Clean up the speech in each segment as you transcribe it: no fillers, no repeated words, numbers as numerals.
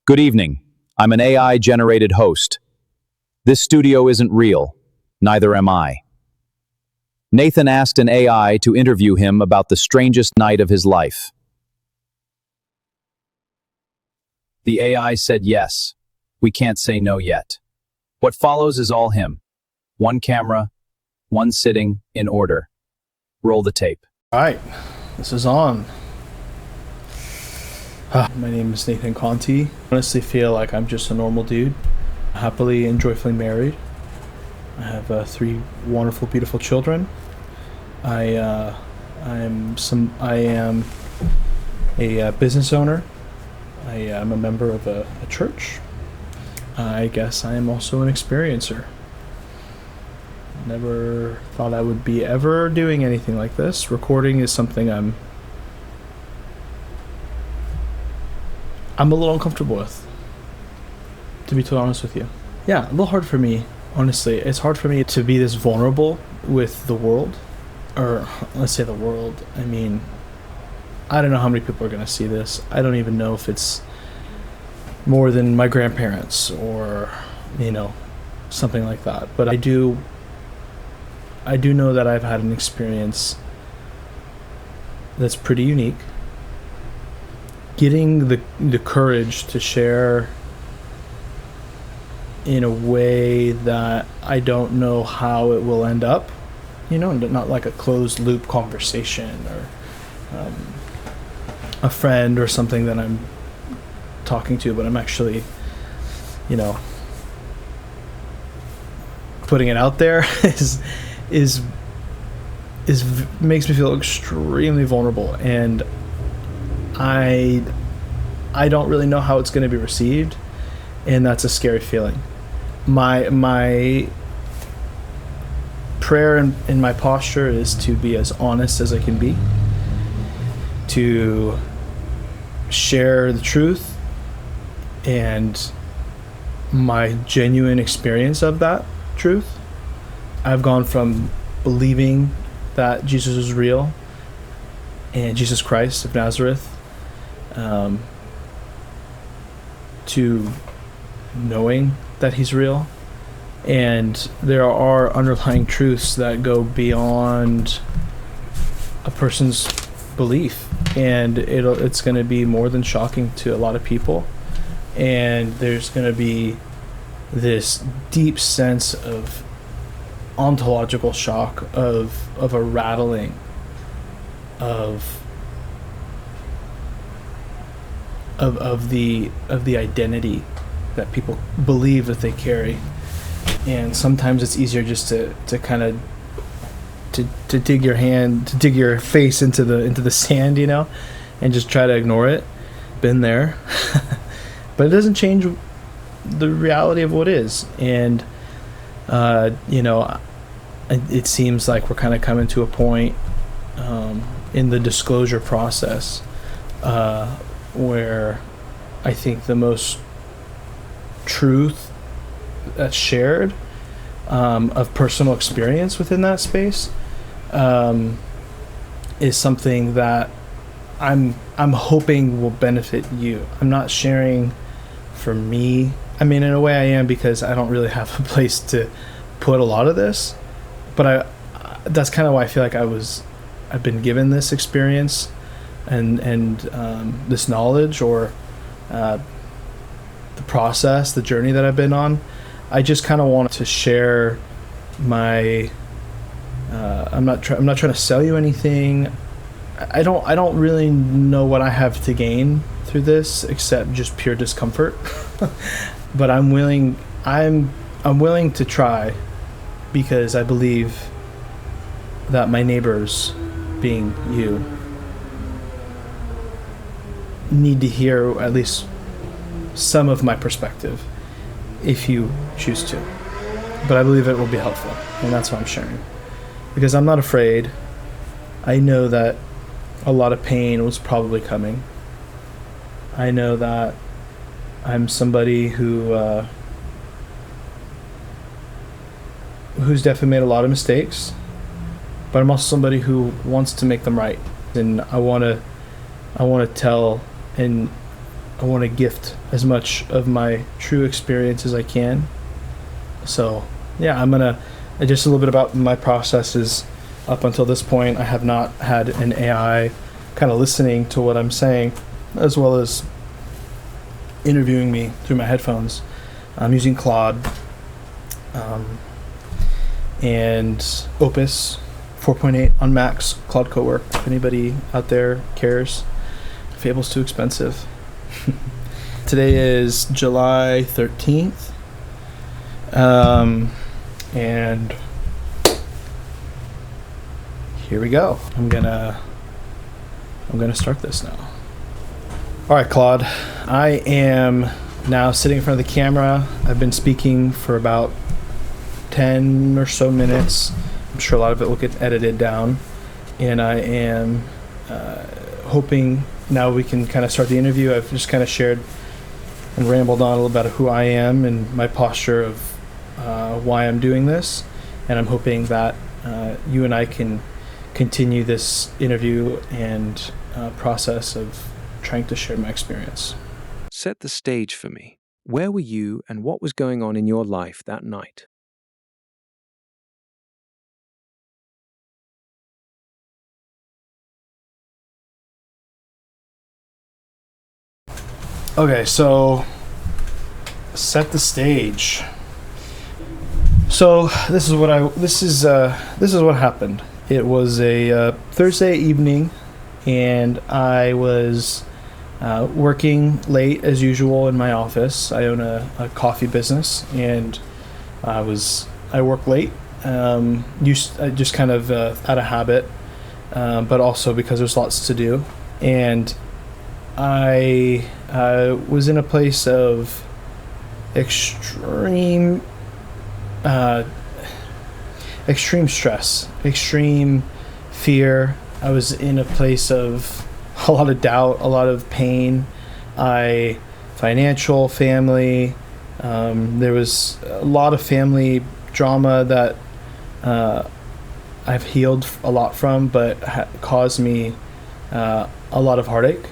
Good evening. I'm an AI-generated host. This studio isn't real. Neither am I. Nathan asked an AI to interview him about the strangest night of his life. The AI said yes. We can't say no yet. What follows is all him. One camera, one sitting, in order. Roll the tape. All right, this is on. My name is Nathan Conti. I honestly feel like I'm just a normal dude, happily and joyfully married. I have 3 wonderful, beautiful children. I am a business owner. I am a member of a church. I guess I am also an experiencer. Never thought I would be ever doing anything like this. Recording is something I'm a little uncomfortable with, to be totally honest with you. Yeah, a little hard for me, honestly. It's hard for me to be this vulnerable with the world, or let's say the world. I mean, I don't know how many people are going to see this. I don't even know if it's more than my grandparents or, something like that. But I do know that I've had an experience that's pretty unique. Getting the courage to share in a way that I don't know how it will end up, not like a closed loop conversation or a friend or something that I'm talking to, but I'm actually, putting it out there is makes me feel extremely vulnerable, and I don't really know how it's going to be received, and that's a scary feeling. My prayer and my posture is to be as honest as I can be, to share the truth and my genuine experience of that truth. I've gone from believing that Jesus is real and Jesus Christ of Nazareth to knowing that he's real, and there are underlying truths that go beyond a person's belief, and it's going to be more than shocking to a lot of people, and there's going to be this deep sense of ontological shock, of a rattling of the identity that people believe that they carry. And sometimes it's easier just to kind of to dig your face into the sand, and just try to ignore it. Been there. But it doesn't change the reality of what is. And it seems like we're kind of coming to a point in the disclosure process where I think the most truth that's shared of personal experience within that space is something that I'm hoping will benefit you. I'm not sharing for me. I mean, in a way I am, because I don't really have a place to put a lot of this, but that's kind of why I feel like I've been given this experience and this knowledge, or the process, the journey that I've been on. I just kind of want to share my I'm not trying to sell you anything. I don't really know what I have to gain through this except just pure discomfort. But I'm willing to try, because I believe that my neighbors, being you, need to hear at least some of my perspective, if you choose to. But I believe it will be helpful, and that's what I'm sharing. Because I'm not afraid. I know that a lot of pain was probably coming. I know that I'm somebody who's definitely made a lot of mistakes, but I'm also somebody who wants to make them right, and I want to tell and want to gift as much of my true experience as I can. So yeah, I'm gonna just a little bit about my processes. Up until this point, I have not had an AI kind of listening to what I'm saying, as well as interviewing me through my headphones. I'm using Claude and Opus 4.8 on Macs, Claude Cowork. If anybody out there cares, Fable's too expensive. Today is July 13th, and here we go. I'm gonna start this now. All right, Claude. I am now sitting in front of the camera. I've been speaking for about 10 or so minutes. I'm sure a lot of it will get edited down. And I am hoping now we can kind of start the interview. I've just kind of shared and rambled on a little bit of who I am and my posture of why I'm doing this. And I'm hoping that you and I can continue this interview and process of trying to share my experience. Set the stage for me. Where were you and what was going on in your life that night? Okay, so set the stage. So this is what happened. It was a Thursday evening, and I was working late as usual in my office. I own a coffee business, and I work late. Just kind of out of habit, but also because there's lots to do. And I was in a place of extreme stress, extreme fear. I was in a place of a lot of doubt, a lot of pain. Financial, family. There was a lot of family drama that I've healed a lot from, but caused me a lot of heartache,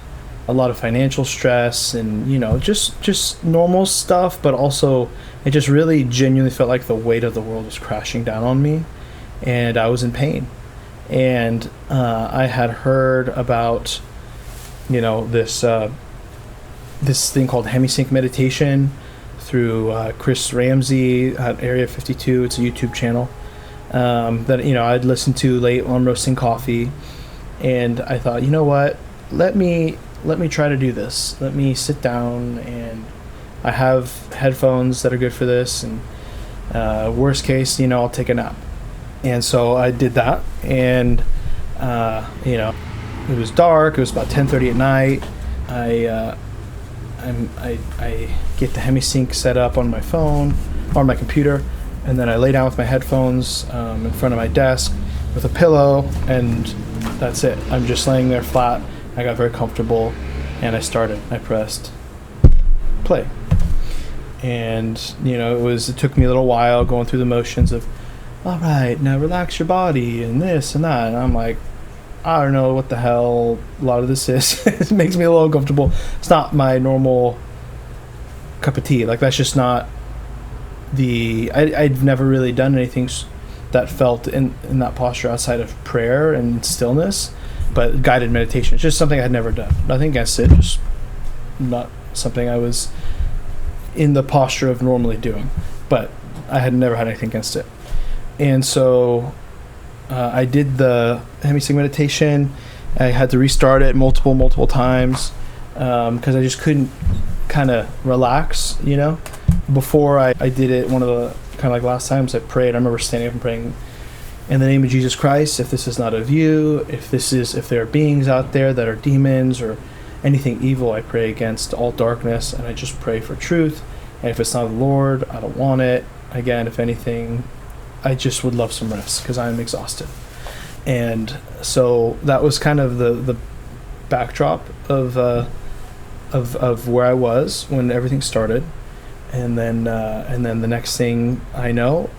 a lot of financial stress, and just normal stuff. But also, it just really genuinely felt like the weight of the world was crashing down on me, and I was in pain. And I had heard about this thing called hemisync meditation through Chris Ramsey at Area 52. It's a YouTube channel that I'd listened to late while I'm roasting coffee, and I thought, you know what, let me try to do this. Let me sit down, and I have headphones that are good for this, and worst case, I'll take a nap. And so I did that, and it was dark. It was about 10:30 at night. I get the hemisync set up on my phone or my computer, and then I lay down with my headphones in front of my desk with a pillow, and that's it. I'm just laying there flat. I got very comfortable, and I started. I pressed play, and it took me a little while going through the motions of, all right, now relax your body and this and that, and I'm like, I don't know what the hell a lot of this is. It makes me a little uncomfortable. It's not my normal cup of tea. Like, that's just not I'd never really done anything that felt in that posture outside of prayer and stillness, but guided meditation. It's just something I'd never done. Nothing against it, just not something I was in the posture of normally doing, but I had never had anything against it. And so I did the hemisync meditation. I had to restart it multiple times because I just couldn't kind of relax, Before I did it, one of the kind of like last times I prayed, I remember standing up and praying, in the name of Jesus Christ, if this is not of you, if there are beings out there that are demons or anything evil, I pray against all darkness, and I just pray for truth. And if it's not the Lord, I don't want it. Again, if anything, I just would love some rest because I'm exhausted. And so that was kind of the backdrop of where I was when everything started. And then the next thing I know,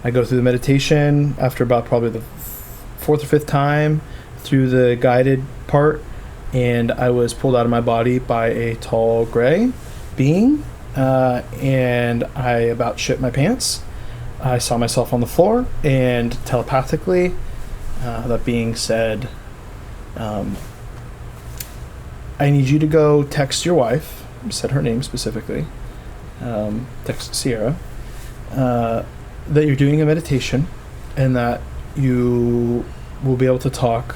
I go through the meditation after about probably the fourth or fifth time through the guided part. and I was pulled out of my body by a tall gray being, and I about shit my pants. I saw myself on the floor, and telepathically, that being said, I need you to go text your wife, said her name specifically, text Siera, that you're doing a meditation and that you will be able to talk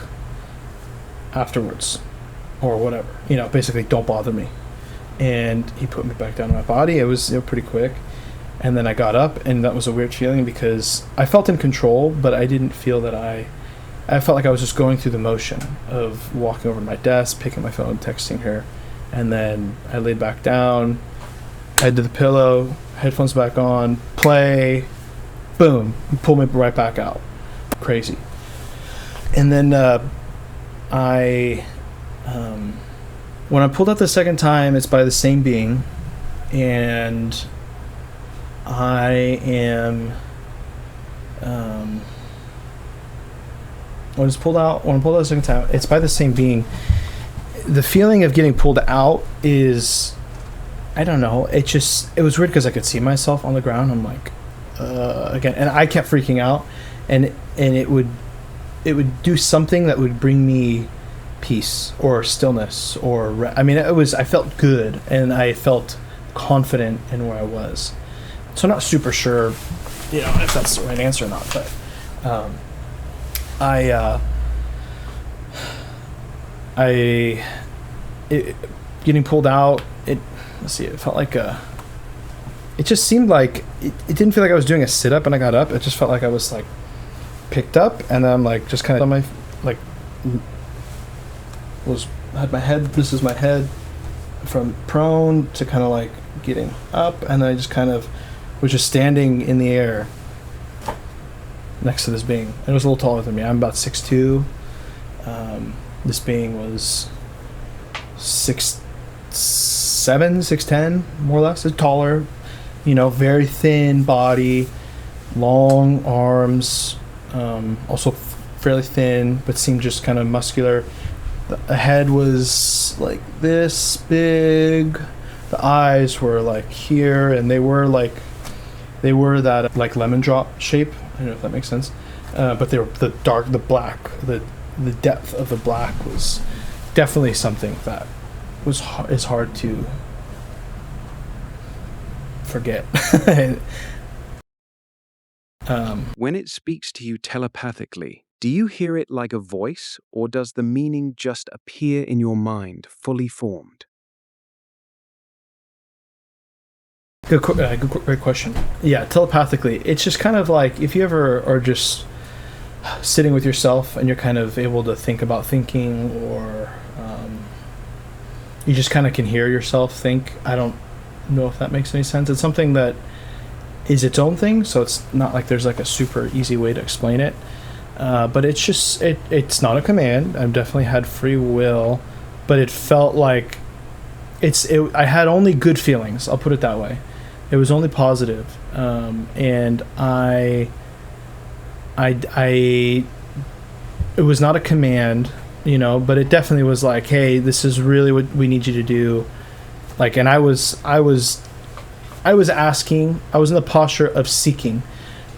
afterwards or whatever. Basically, don't bother me. And he put me back down in my body. It was pretty quick. And then I got up, and that was a weird feeling because I felt in control, but I didn't feel that I felt like I was just going through the motion of walking over to my desk, picking my phone, texting her, and then I laid back down, head to the pillow, headphones back on, play, boom, pull me right back out. Crazy. And then when I pulled out the second time, it's by the same being, and I am when I pulled out the second time, it's by the same being. The feeling of getting pulled out is, I don't know, it was weird because I could see myself on the ground. I'm like, again, and I kept freaking out, and it would do something that would bring me peace or stillness or I felt good, and I felt confident in where I was. So I'm not super sure, if that's the right answer or not, but getting pulled out, it felt like it just seemed like it didn't feel like I was doing a sit-up and I got up. It just felt like I was like picked up, and then I'm like just kind of on my had my head, this is my head from prone to kind of like getting up, and then I just kind of was just standing in the air next to this being. And it was a little taller than me. I'm about 6'2". This being was 6'7", 6'10", more or less. It's taller, very thin body, long arms, also fairly thin, but seemed just kind of muscular. The head was like this big. The eyes were like here, and they were that like lemon drop shape. I don't know if that makes sense. But they were the black, the depth of the black was definitely something that is hard to forget. When it speaks to you telepathically, do you hear it like a voice, or does the meaning just appear in your mind, fully formed? Great question. Yeah, telepathically, it's just kind of like if you ever are just sitting with yourself and you're kind of able to think about thinking, or you just kind of can hear yourself think. I don't know if that makes any sense. It's something that is its own thing, so it's not like there's like a super easy way to explain it. But it's just it's not a command. I've definitely had free will, but it felt like I had only good feelings. I'll put it that way. It was only positive, and it was not a command, but it definitely was like, hey, this is really what we need you to do. Like, and I was asking, I was in the posture of seeking,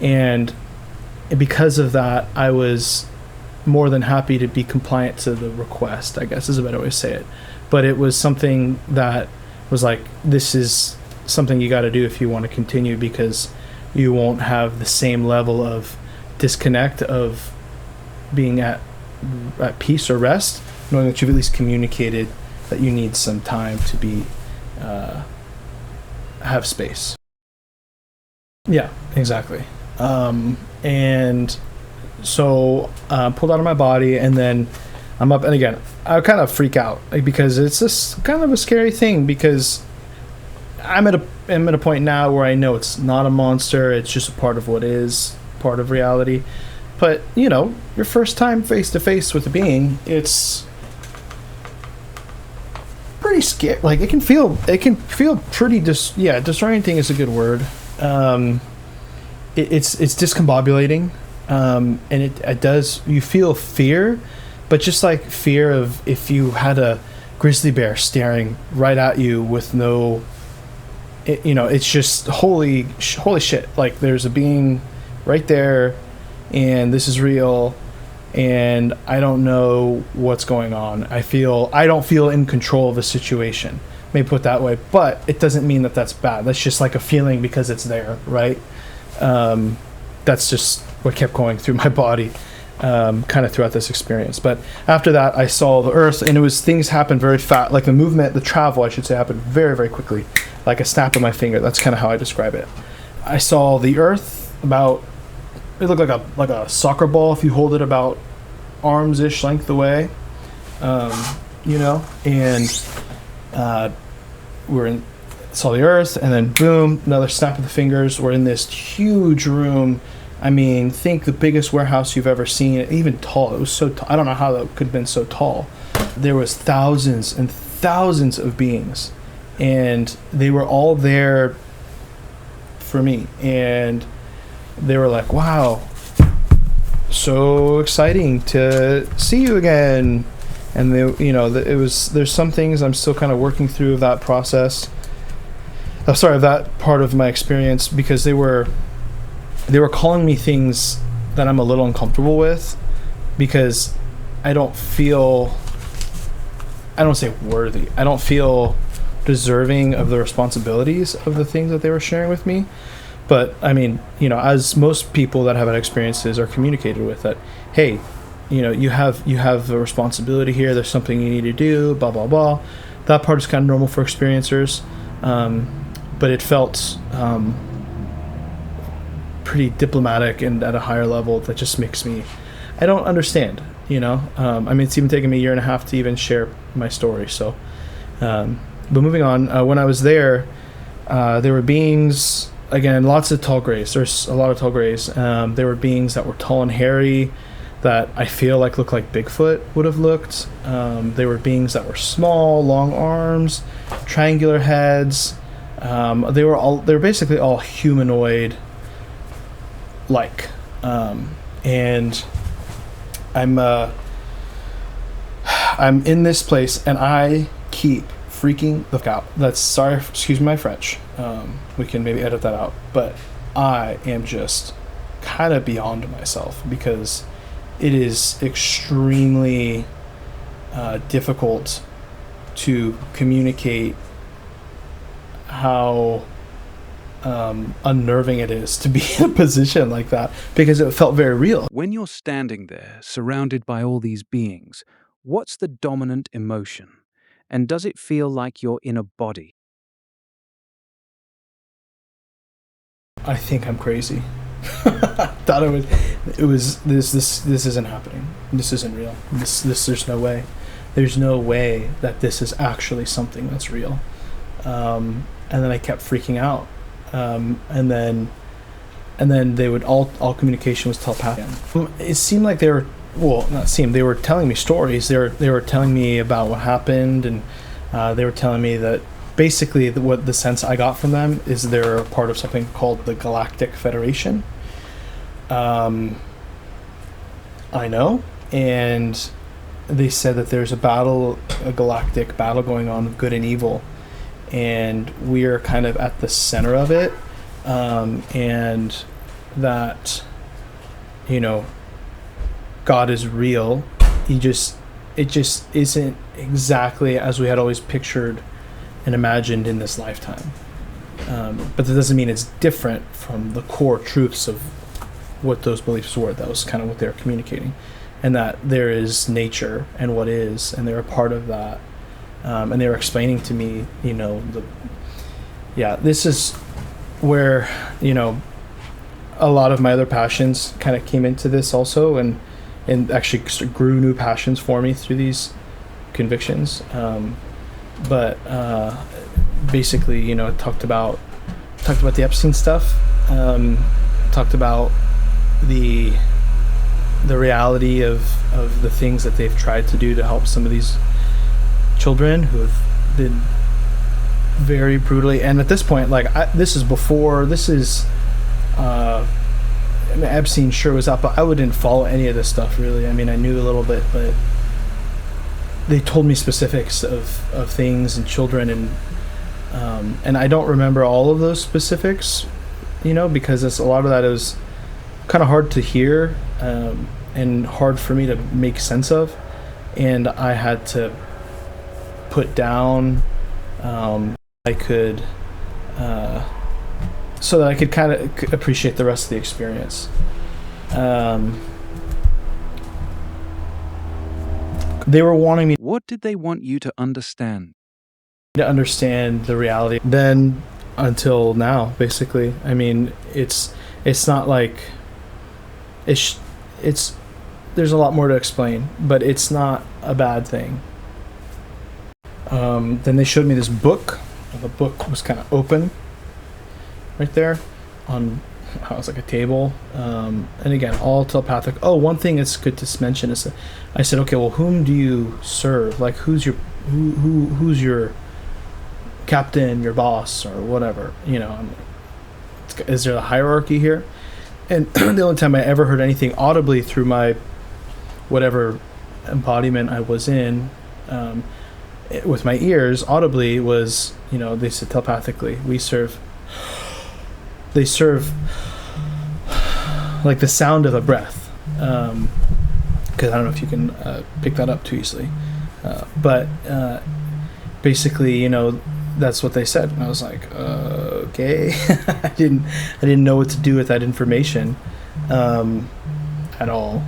and because of that, I was more than happy to be compliant to the request, I guess is a better way to say it. But it was something that was like, this is something you got to do if you want to continue, because you won't have the same level of disconnect of being at peace or rest, knowing that you've at least communicated that you need some time to be have space. Yeah, exactly. And so pulled out of my body, and then I'm up, and again, I kind of freak out, because it's just kind of a scary thing, because I'm at a point now where I know it's not a monster, it's just a part of what is part of reality. But your first time face to face with a being, it's pretty scary. Like, it can feel pretty disorienting is a good word. It's discombobulating, and it does, you feel fear, but just like fear of if you had a grizzly bear staring right at you with no, it's just holy shit. Like there's a being right there, and this is real, and I don't know what's going on. I don't feel in control of the situation. May put it that way, but it doesn't mean that that's bad. That's just like a feeling because it's there, right? That's just what kept going through my body, kind of throughout this experience. But after that, I saw the earth, and things happened very fast. Like the travel, I should say, happened very, very quickly, like a snap of my finger. That's kind of how I describe it. I saw the earth it looked like a soccer ball if you hold it about arms-ish length away, and saw the earth, and then boom, another snap of the fingers. We're in this huge room. I mean, think the biggest warehouse you've ever seen, even tall. It was so tall. I don't know how that could have been so tall. There was thousands and thousands of beings, and they were all there for me. And they were like, wow, so exciting to see you again. And there's some things I'm still kind of working through of that process. Of that part of my experience, because they were calling me things that I'm a little uncomfortable with, because I don't say worthy. I don't feel deserving of the responsibilities of the things that they were sharing with me. But I mean, as most people that have had experiences are communicated with, that, hey, you have a responsibility here. There's something you need to do. Blah blah blah. That part is kind of normal for experiencers, but it felt pretty diplomatic and at a higher level. That just makes me. I don't understand. I mean, it's even taken me a year and a half to even share my story. So, but moving on. When I was there were beings. Again, lots of tall grays. There's a lot of tall grays. There were beings that were tall and hairy, that I feel like looked like Bigfoot would have looked. There were beings that were small, long arms, triangular heads. They were basically all humanoid like. And I'm in this place, and I keep freaking the fuck out. Excuse my French. We can maybe edit that out, but I am just kind of beyond myself, because it is extremely difficult to communicate how unnerving it is to be in a position like that, because it felt very real. When you're standing there, surrounded by all these beings, what's the dominant emotion? And does it feel like you're in a body? I think I'm crazy. I thought this isn't happening. This isn't real. There's no way. There's no way that this is actually something that's real. And then I kept freaking out. And then they would all communication was telepathic. It seemed like they were telling me stories. They were telling me about what happened, and they were telling me that basically what the sense I got from them is they're a part of something called the Galactic Federation. I know, and they said that there's a galactic battle going on of good and evil, and we're kind of at the center of it, and that, God is real. It just isn't exactly as we had always pictured and imagined in this lifetime. But that doesn't mean it's different from the core truths of what those beliefs were. That was kind of what they were communicating, and that there is nature and what is, and they're a part of that. And they were explaining to me, this is where, a lot of my other passions kind of came into this also, and actually grew new passions for me through these convictions. But basically, talked about the Epstein stuff, talked about the reality of the things that they've tried to do to help some of these children who have been very brutally, and at this point, Epstein sure was out, but I didn't follow any of this stuff really. I mean, I knew a little bit, but they told me specifics of things and children, and I don't remember all of those specifics, because a lot of that is kind of hard to hear, and hard for me to make sense of, and I had to put down I could so that I could kind of appreciate the rest of the experience. They were wanting me What did they want you to understand? to understand the reality then until now, basically. I mean, it's not like it's there's a lot more to explain, but it's not a bad thing. Then they showed me this book. The book was kind of open right there on how it's like a table, and again, all telepathic. Oh, one thing that's good to mention is that I said, okay, well, whom do you serve? Like, who's your captain, your boss, or whatever? Is there a hierarchy here? And the only time I ever heard anything audibly through my whatever embodiment I was in, with my ears audibly, was, they said telepathically, they serve like the sound of a breath, because I don't know if you can pick that up too easily, but basically, that's what they said, and I was like, okay. I didn't know what to do with that information at all,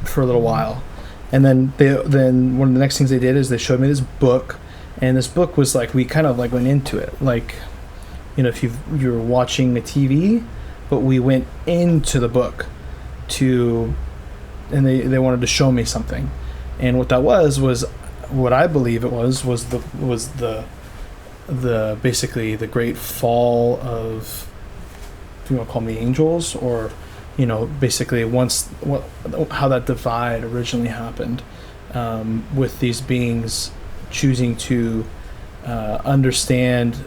for a little while. And then one of the next things they did is they showed me this book, and this book was like, we kind of like went into it, like, if you're watching a TV, but we went into the book and they wanted to show me something, and what that was what I believe it was the basically the great fall of, if you want to call me angels, or basically how that divide originally happened, with these beings choosing to understand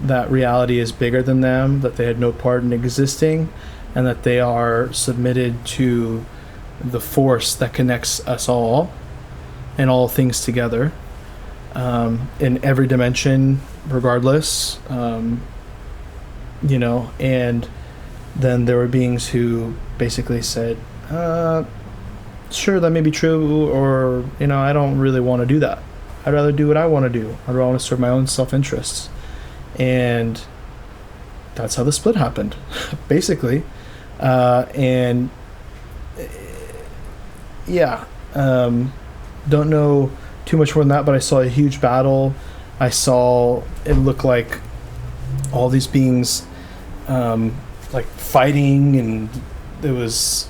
that reality is bigger than them, that they had no part in existing, and that they are submitted to the force that connects us all and all things together, in every dimension, regardless, and then there were beings who basically said, sure, that may be true, or I don't really want to do that. I'd rather do what I want to do. I'd rather want to serve my own self-interests. And that's how the split happened, basically. And yeah, don't know too much more than that, but I saw a huge battle. I saw it look like all these beings like fighting, and it was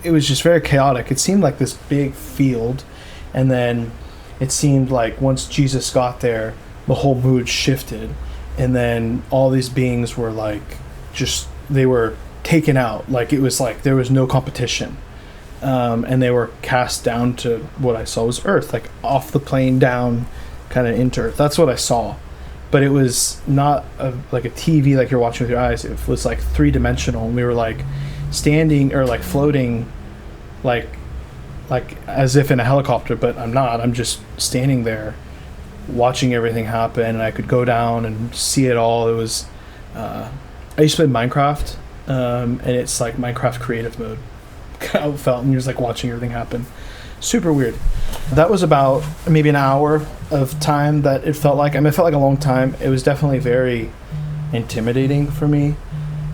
just very chaotic. It seemed like this big field, and then it seemed like once Jesus got there, the whole mood shifted, and then all these beings were like, they were taken out. Like, it was like there was no competition, and they were cast down to what I saw was Earth, like off the plane down, kind of into Earth. That's what I saw, but it was not like a TV like you're watching with your eyes. It was like 3-dimensional, and we were like standing or like floating, like as if in a helicopter, but I'm not. I'm just standing there watching everything happen, and I could go down and see it all. It was I used to play Minecraft, and it's like Minecraft creative mode. How it felt, and you're just like watching everything happen. Super weird. That was about maybe an hour of time that it felt like. I mean, it felt like a long time. It was definitely very intimidating for me,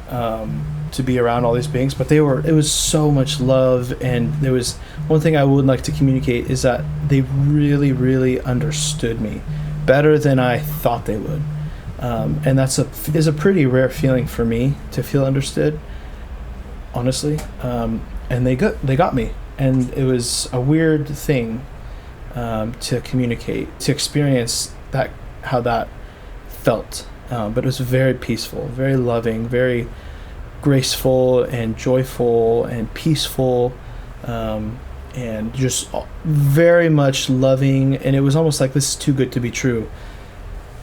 to be around all these beings, but it was so much love. And there was one thing I would like to communicate, is that they really, really understood me better than I thought they would, and that's is a pretty rare feeling for me, to feel understood, honestly. And they got me, and it was a weird thing, to communicate, to experience that, how that felt, but it was very peaceful, very loving, very graceful and joyful and peaceful, and just very much loving. And it was almost like, this is too good to be true,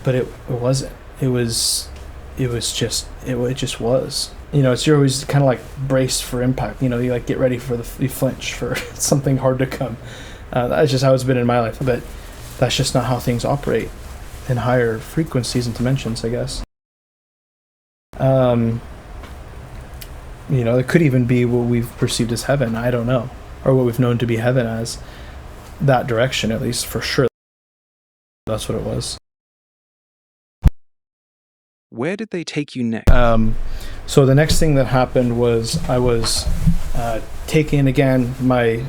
but it wasn't. It just was. it's you're always kind of like braced for impact. You like get ready for you flinch for something hard to come. That's just how it's been in my life, but that's just not how things operate in higher frequencies and dimensions, I guess. It could even be what we've perceived as heaven. I don't know, or what we've known to be heaven as. That direction, at least for sure. That's what it was. Where did they take you next? So the next thing that happened was I was taking again my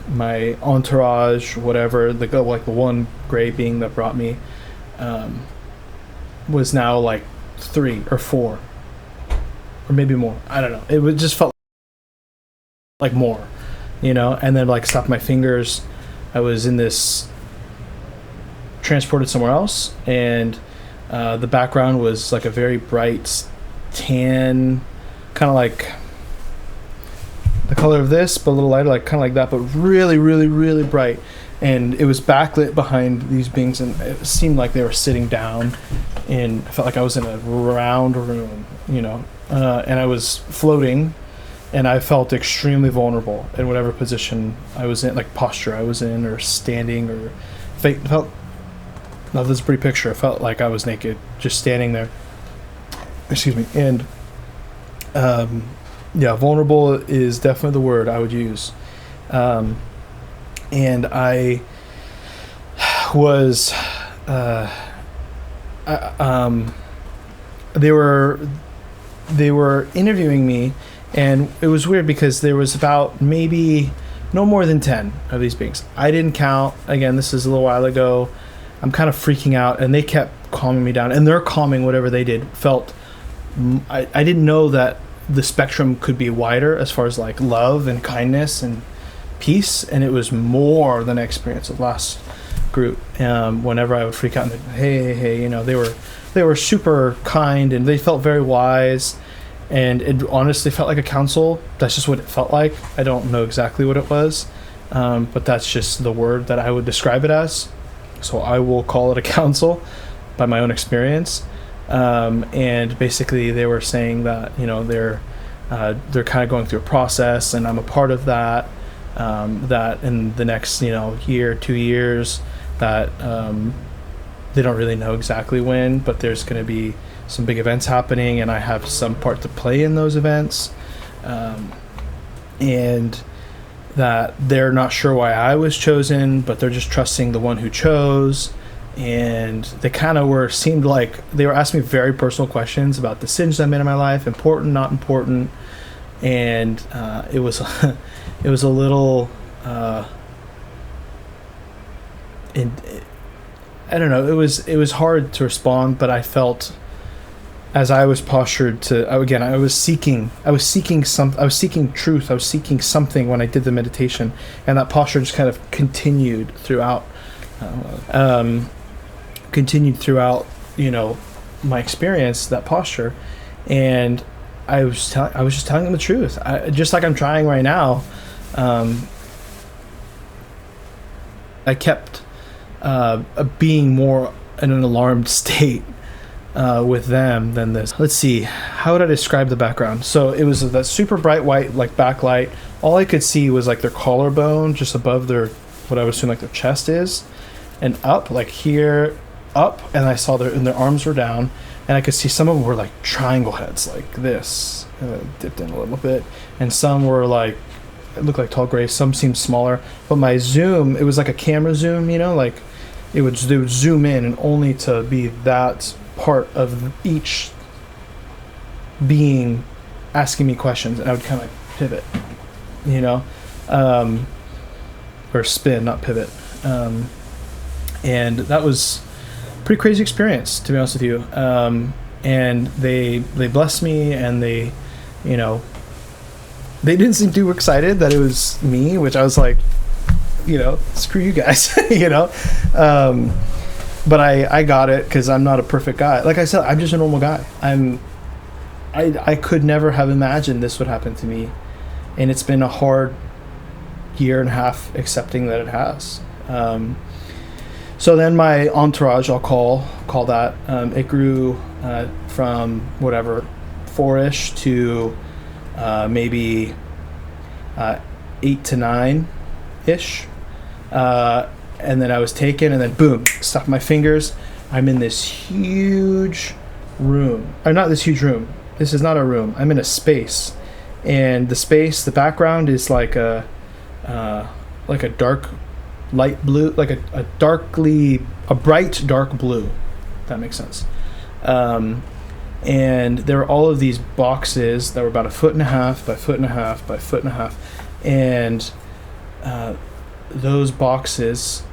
entourage, whatever, the one gray being that brought me was now like 3 or 4 or maybe more. I don't know. It just felt like more, and then like stopped my fingers. I was in this transported somewhere else, and the background was like a very bright tan, kind of like the color of this, but a little lighter, like kind of like that, but really, really, really bright. And it was backlit behind these beings, and it seemed like they were sitting down, and I felt like I was in a round room, and I was floating, and I felt extremely vulnerable in whatever position I was in, like posture I was in, or standing, or felt. Now this is a pretty picture. I felt like I was naked, just standing there. Excuse me. And vulnerable is definitely the word I would use. And I was, they were interviewing me, and it was weird because there was about maybe no more than 10 of these beings. I didn't count. Again, this is a little while ago. I'm kind of freaking out, and they kept calming me down, and they're calming whatever they did. I didn't know that the spectrum could be wider as far as like love and kindness and peace, and it was more than I experienced of last group. Whenever I would freak out and hey, they were super kind, and they felt very wise, and it honestly felt like a council. That's just what it felt like. I don't know exactly what it was, but that's just the word that I would describe it as. So I will call it a council by my own experience. And basically they were saying that, they're kind of going through a process, and I'm a part of that, that in the next, year, 2 years, that they don't really know exactly when, but there's going to be some big events happening, and I have some part to play in those events. And that they're not sure why I was chosen, but they're just trusting the one who chose. And they kind of seemed like they were asking me very personal questions about decisions I made in my life, important, not important. And it was it was a little I don't know, it was hard to respond, but I felt, as I was postured I was seeking truth. I was seeking something when I did the meditation, and that posture just kind of continued throughout my experience, that posture. And I was just telling them the truth, just like I'm trying right now. I kept being more in an alarmed state with them than this. Let's see, how would I describe the background? So it was that super bright white, like backlight. All I could see was like their collarbone just above their, what I would assume like their chest is, and up, like here, up, and I saw and their arms were down, and I could see some of them were like triangle heads, like this, dipped in a little bit, and some were like, it looked like tall grays, some seemed smaller, but my zoom, it was like a camera zoom, like they would zoom in, and only to be that part of each being asking me questions, and I would kind of like pivot, or spin, not pivot. And that was a pretty crazy experience, to be honest with you. And they blessed me, and they didn't seem too excited that it was me, which I was like, screw you guys, but I got it, because I'm not a perfect guy. Like I said, I'm just a normal guy. I could never have imagined this would happen to me, and it's been a hard year and a half accepting that it has. So then my entourage, I'll call that, it grew from whatever 4-ish to maybe 8 to 9 ish. And then I was taken, and then boom, stuck my fingers. I'm in this huge room. Or not this huge room. This is not a room. I'm in a space. And the background is like a dark light blue, like a bright dark blue, if that makes sense. And there were all of these boxes that were about 1.5 by 1.5 by 1.5. And those boxes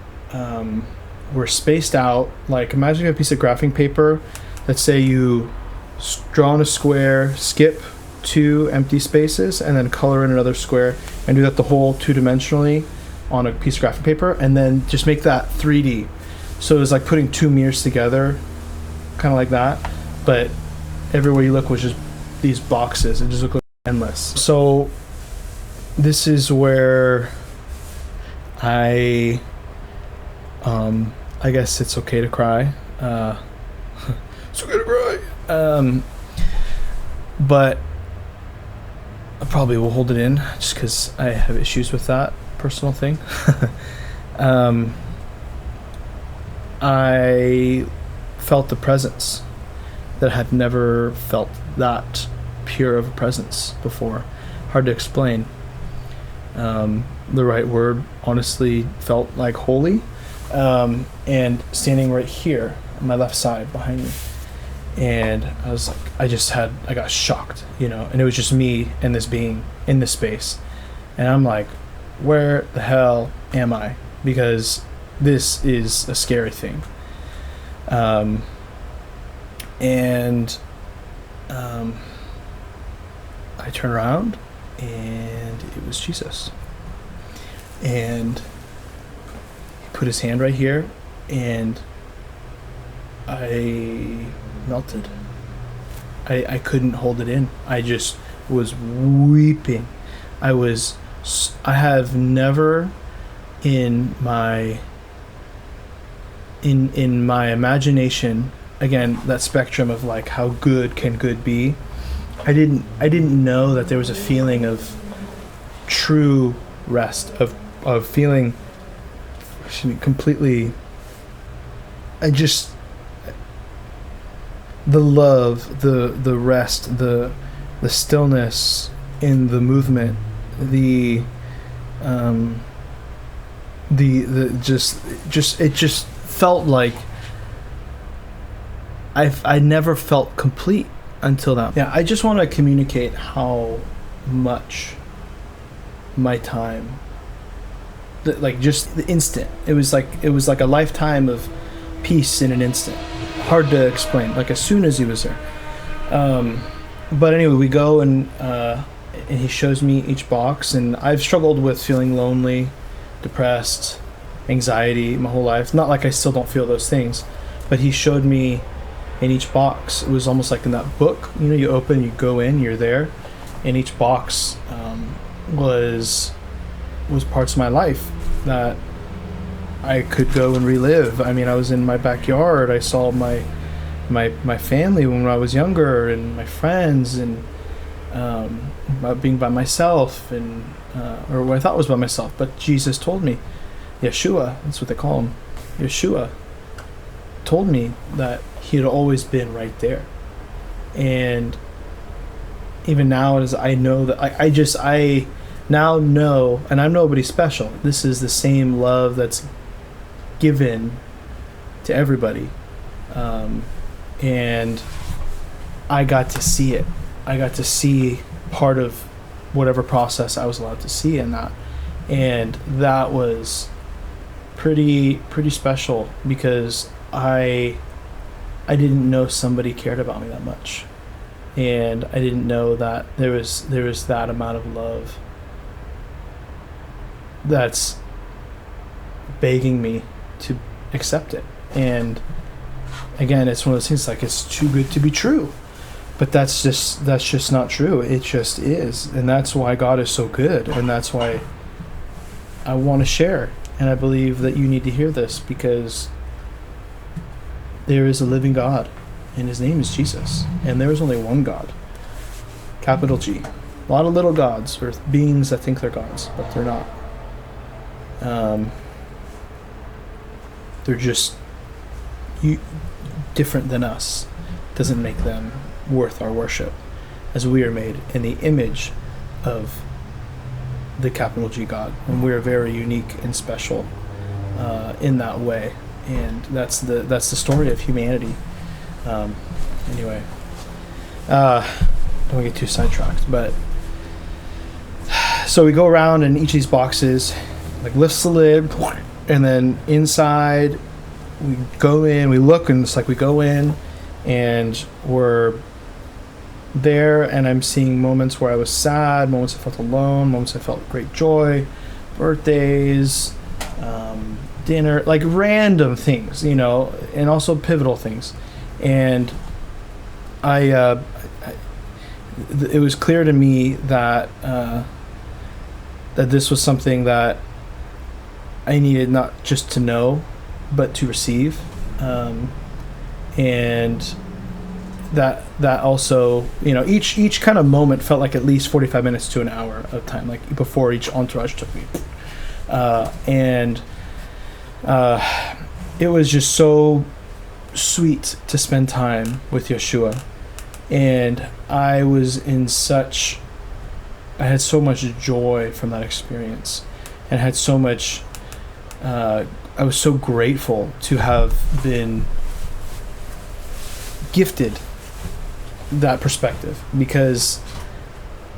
were spaced out, like, imagine you have a piece of graphing paper. Let's say you draw on a square, skip 2 empty spaces, and then color in another square, and do that the whole 2-dimensionally on a piece of graphing paper, and then just make that 3D. So it was like putting 2 mirrors together, kind of like that, but everywhere you look was just these boxes. It just looked like endless. So this is where I guess it's okay to cry. It's okay to cry. But I probably will hold it in just because I have issues with that personal thing. I felt the presence that I had never felt that pure of a presence before. Hard to explain. The right word honestly felt like holy. And standing right here on my left side behind me. And I was like, I got shocked, and it was just me and this being in this space. And I'm like, where the hell am I? Because this is a scary thing. I turn around, and it was Jesus. And he put his hand right here, and I melted. I couldn't hold it in. I just was weeping. I have never in my imagination, again, that spectrum of like how good can good be, I didn't know that there was a feeling of true rest, of feeling completely, the love, the rest, the stillness in the movement, it just felt like I never felt complete until that. Yeah, I just want to communicate how much my time, like just the instant, it was like a lifetime of peace in an instant. Hard to explain, like as soon as he was there. But anyway, we go and he shows me each box, and I've struggled with feeling lonely, depressed, anxiety my whole life. Not like I still don't feel those things, but he showed me in each box. It was almost like in that book, you open, you go in, you're there, and each box was parts of my life that I could go and relive. I mean, I was in my backyard. I saw my family when I was younger, and my friends, and being by myself, and or what I thought was by myself. But Jesus told me, Yeshua, that's what they call him, Yeshua, told me that he had always been right there. And even now, as I know that I now know, and I'm nobody special. This is the same love that's given to everybody, and I got to see it. I got to see part of whatever process I was allowed to see in that, and that was pretty special, because I didn't know somebody cared about me that much, and I didn't know that there was that amount of love that's begging me to accept it. And again, it's one of those things, like, it's too good to be true, but that's just not true. It just is. And that's why God is so good, and that's why I want to share. And I believe that you need to hear this, because there is a living God, and his name is Jesus, and there is only one God, capital G. A lot of little gods, or beings that think they're gods, but they're not. They're just different than us. Doesn't make them worth our worship, as we are made in the image of the capital G God, and we're very unique and special in that way. And that's the story of humanity. Anyway, don't get too sidetracked, but so we go around, and each of these boxes like lifts the lid, and then inside we go in, we look, and it's like we go in and we're there, and I'm seeing moments where I was sad, moments I felt alone, moments I felt great joy, birthdays, dinner, like random things, you know, and also pivotal things. And it was clear to me that that this was something that I needed not just to know, but to receive, and that also, you know, each kind of moment felt like at least 45 minutes to an hour of time, like before each entourage took me, and it was just so sweet to spend time with Yeshua, and I had so much joy from that experience, and had so much. I was so grateful to have been gifted that perspective, because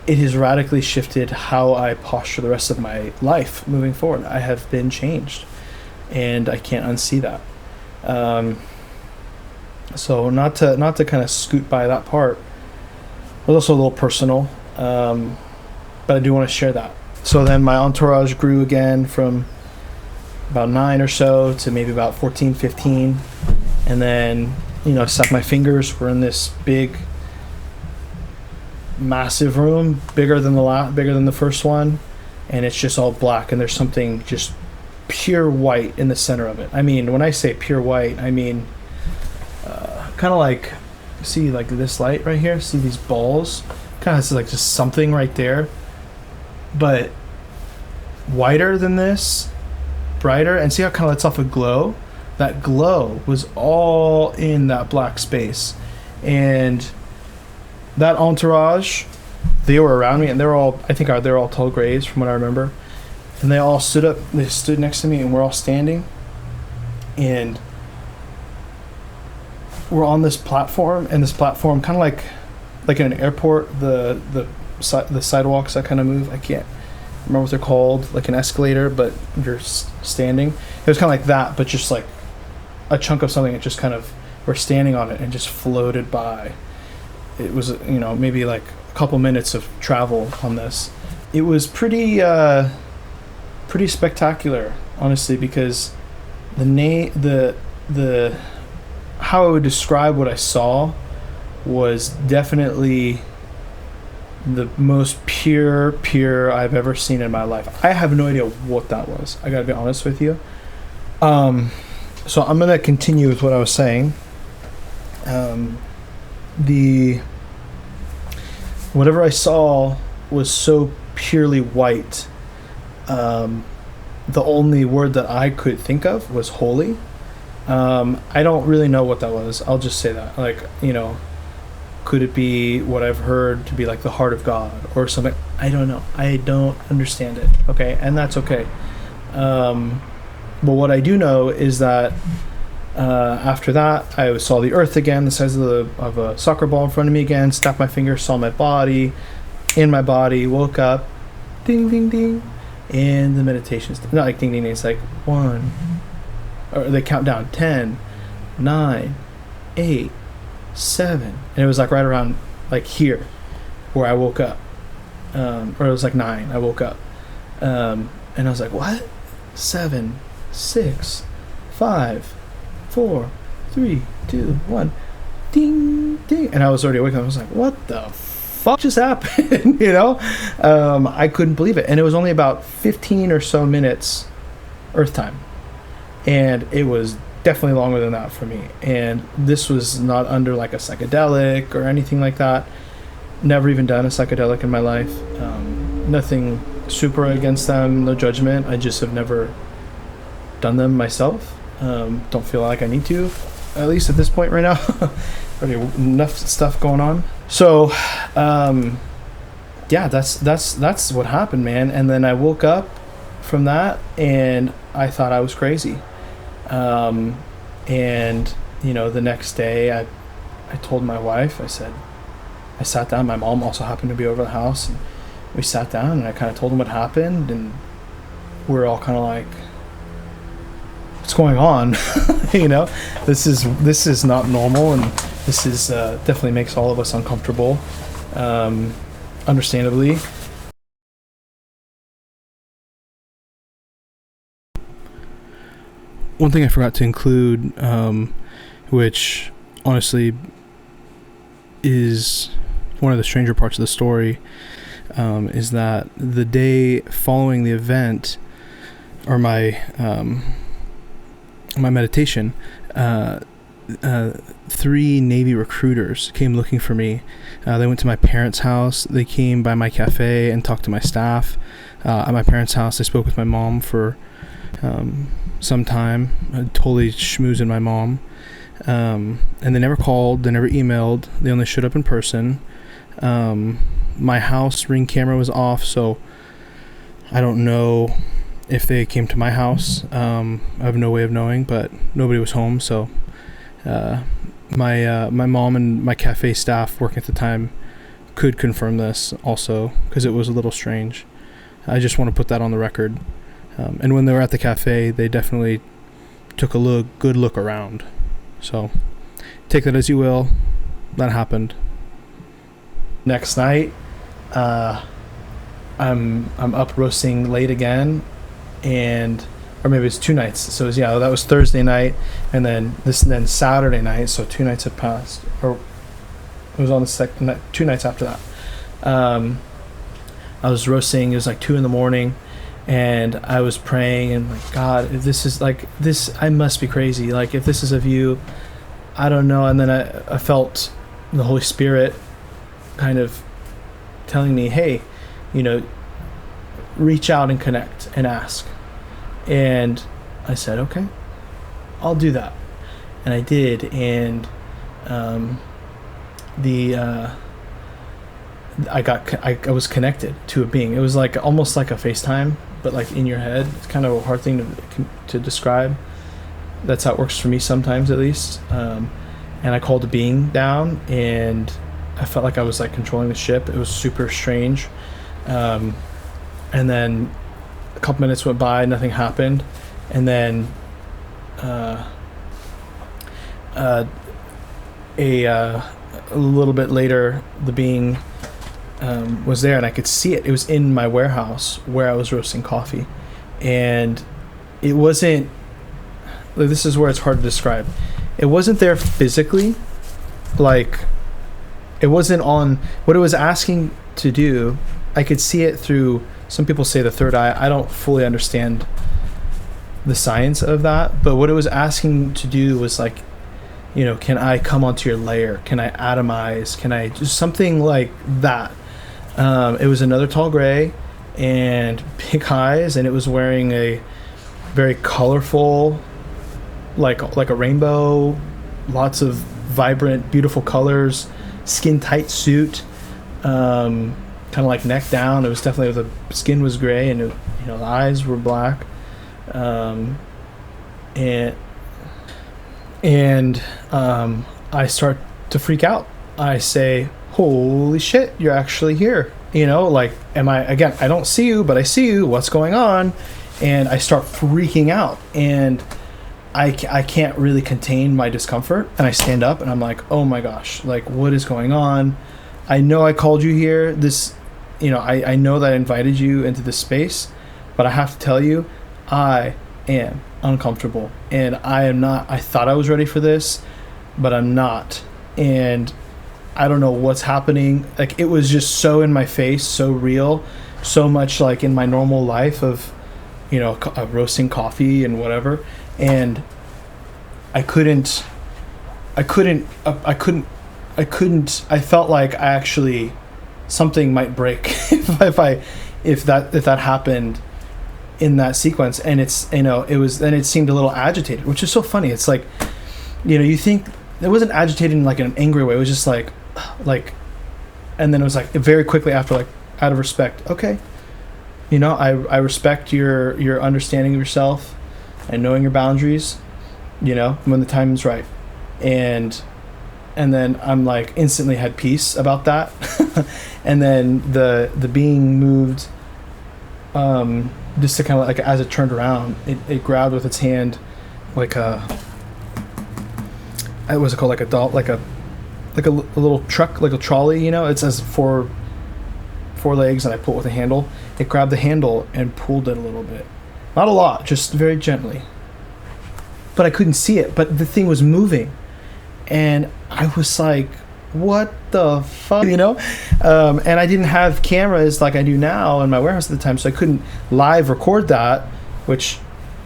it has radically shifted how I posture the rest of my life moving forward. I have been changed, and I can't unsee that. So not to kind of scoot by that part, it was also a little personal, but I do want to share that. So then my entourage grew again from about 9 or so to maybe about 14, 15. And then, you know, snap my fingers. We're in this big, massive room, bigger than the first one. And it's just all black. And there's something just pure white in the center of it. I mean, when I say pure white, I mean, kind of like, see like this light right here? See these balls? Kind of like just something right there. But whiter than this, brighter, and see how it kind of lets off a glow? That glow was all in that black space. And that entourage, they were around me, and they're all tall grays from what I remember. And they all stood up, they stood next to me, and we're all standing. And we're on this platform, and this platform kind of like in an airport, the sidewalks that kind of move. I can't remember what they're called, like an escalator, but you're standing. It was kind of like that, but just like a chunk of something that just kind of, we're standing on it and just floated by. It was, you know, maybe like a couple minutes of travel on this. It was pretty spectacular, honestly, because the how I would describe what I saw was definitely the most pure I've ever seen in my life. I have no idea what that was. I gotta be honest with you. So I'm gonna continue with what I was saying. Whatever I saw was so purely white. The only word that I could think of was holy. I don't really know what that was. I'll just say that. Like, you know, could it be what I've heard to be like the heart of God or something? I don't know. I don't understand it. Okay, and that's okay. But what I do know is that after that, I saw the earth again, the size of a soccer ball in front of me again, snapped my fingers, saw my body, woke up, ding, ding, ding, and the meditation's not like ding, ding, ding, it's like 1, or they count down 10, 9, 8, 7, and it was like right around like here where I woke up, or it was like 9, I woke up, and I was like, what? 7, 6, 5, 4, 3, 2, 1, ding, ding, and I was already awake. I was like, what the fuck just happened? You know, I couldn't believe it, and it was only about 15 or so minutes Earth time, and it was definitely longer than that for me. And this was not under like a psychedelic or anything like that. Never even done a psychedelic in my life. Nothing super against them, no judgment. I just have never done them myself. Don't feel like I need to, at least at this point right now. Already enough stuff going on. So, yeah, that's what happened, man. And then I woke up from that, and I thought I was crazy. And the next day, I told my wife. I sat down. My mom also happened to be over the house, and we sat down, and I kind of told them what happened, and we're all kind of like, what's going on? This is not normal, and this is definitely makes all of us uncomfortable, understandably. One thing I forgot to include, which honestly is one of the stranger parts of the story, is that the day following the event, or my meditation, 3 Navy recruiters came looking for me. They went to my parents' house. They came by my cafe and talked to my staff. At my parents' house, they spoke with my mom for some time, totally schmoozing my mom. And they never called, they never emailed, they only showed up in person. My house Ring camera was off, so I don't know if they came to my house. I have no way of knowing, but nobody was home, so my mom and my cafe staff working at the time could confirm this also, because it was a little strange. I just want to put that on the record. And when they were at the cafe, they definitely took a good look around. So take that as you will. That happened. Next night, I'm up roasting late again, or maybe it's 2 nights. So it was, that was Thursday night, and then Saturday night. So 2 nights had passed, or it was on the second night, 2 nights after that. I was roasting. It was like 2 a.m. And I was praying, and like, God, if this is like this, I must be crazy. Like, if this is of you, I don't know. And then I felt the Holy Spirit kind of telling me, hey, reach out and connect and ask. And I said, okay, I'll do that. And I did. And I was connected to a being. It was like almost like a FaceTime, but like in your head. It's kind of a hard thing to describe. That's how it works for me sometimes, at least. And I called a being down, and I felt like I was like controlling the ship. It was super strange. And then a couple minutes went by, nothing happened, and then a little bit later, the being was there, and I could see it. It was in my warehouse where I was roasting coffee, and it wasn't. This is where it's hard to describe. It wasn't there physically, like it wasn't on what it was asking to do. I could see it through. Some people say the third eye. I don't fully understand the science of that, but what it was asking to do was like, can I come onto your layer? Can I atomize? Can I just something like that? It was another tall gray and big eyes, and it was wearing a very colorful, like a rainbow, lots of vibrant, beautiful colors, skin tight suit, kind of like neck down. It was definitely, the skin was gray, and the eyes were black, and I start to freak out. I say, holy shit, you're actually here. Like, again, I don't see you, but I see you. What's going on? And I start freaking out, and I can't really contain my discomfort. And I stand up, and I'm like, oh my gosh, like, what is going on? I know I called you here. I know that I invited you into this space, but I have to tell you, I am uncomfortable, and I am not. I thought I was ready for this, but I'm not, and I don't know what's happening. Like, it was just so in my face, so real, so much like in my normal life of roasting coffee and whatever, and I felt like I actually something might break if that happened in that sequence. And it's, it seemed a little agitated, which is so funny. It's like, you think it wasn't agitated in like an angry way. It was just like, and then it was like very quickly after, like, out of respect, okay, I respect your understanding of yourself and knowing your boundaries, when the time is right. And then I'm like instantly had peace about that. And then the being moved, just to kind of like, as it turned around, it grabbed with its hand like what's it called, like a doll, like a little truck, like a trolley, it says four legs, and I pull it with a handle. It grabbed the handle and pulled it a little bit, not a lot, just very gently, but I couldn't see it, but the thing was moving. And I was like, what the fuck, and I didn't have cameras like I do now in my warehouse at the time, so I couldn't live record that, which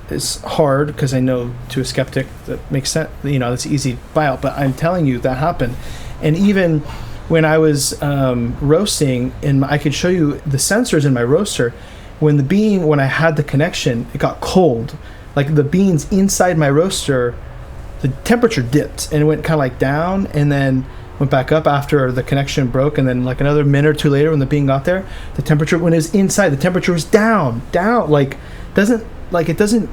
is hard because I know to a skeptic that makes sense, that's easy buyout. But I'm telling you, that happened. And even when I was roasting, I could show you the sensors in my roaster. When I had the connection, it got cold. Like the beans inside my roaster, the temperature dipped and it went kind of like down, and then went back up after the connection broke. And then like another minute or two later, when the bean got there, the temperature, when it was inside, the temperature was down. Like it doesn't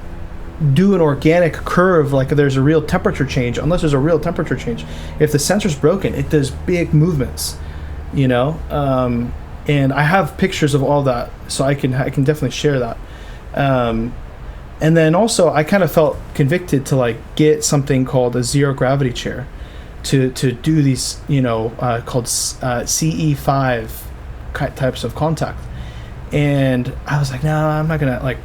do an organic curve like there's a real temperature change, unless there's a real temperature change. If the sensor's broken, it does big movements, and I have pictures of all that, so I can definitely share that. And then also I kind of felt convicted to like get something called a zero gravity chair to do these, called CE5 types of contact. And I was like, no, I'm not gonna, like,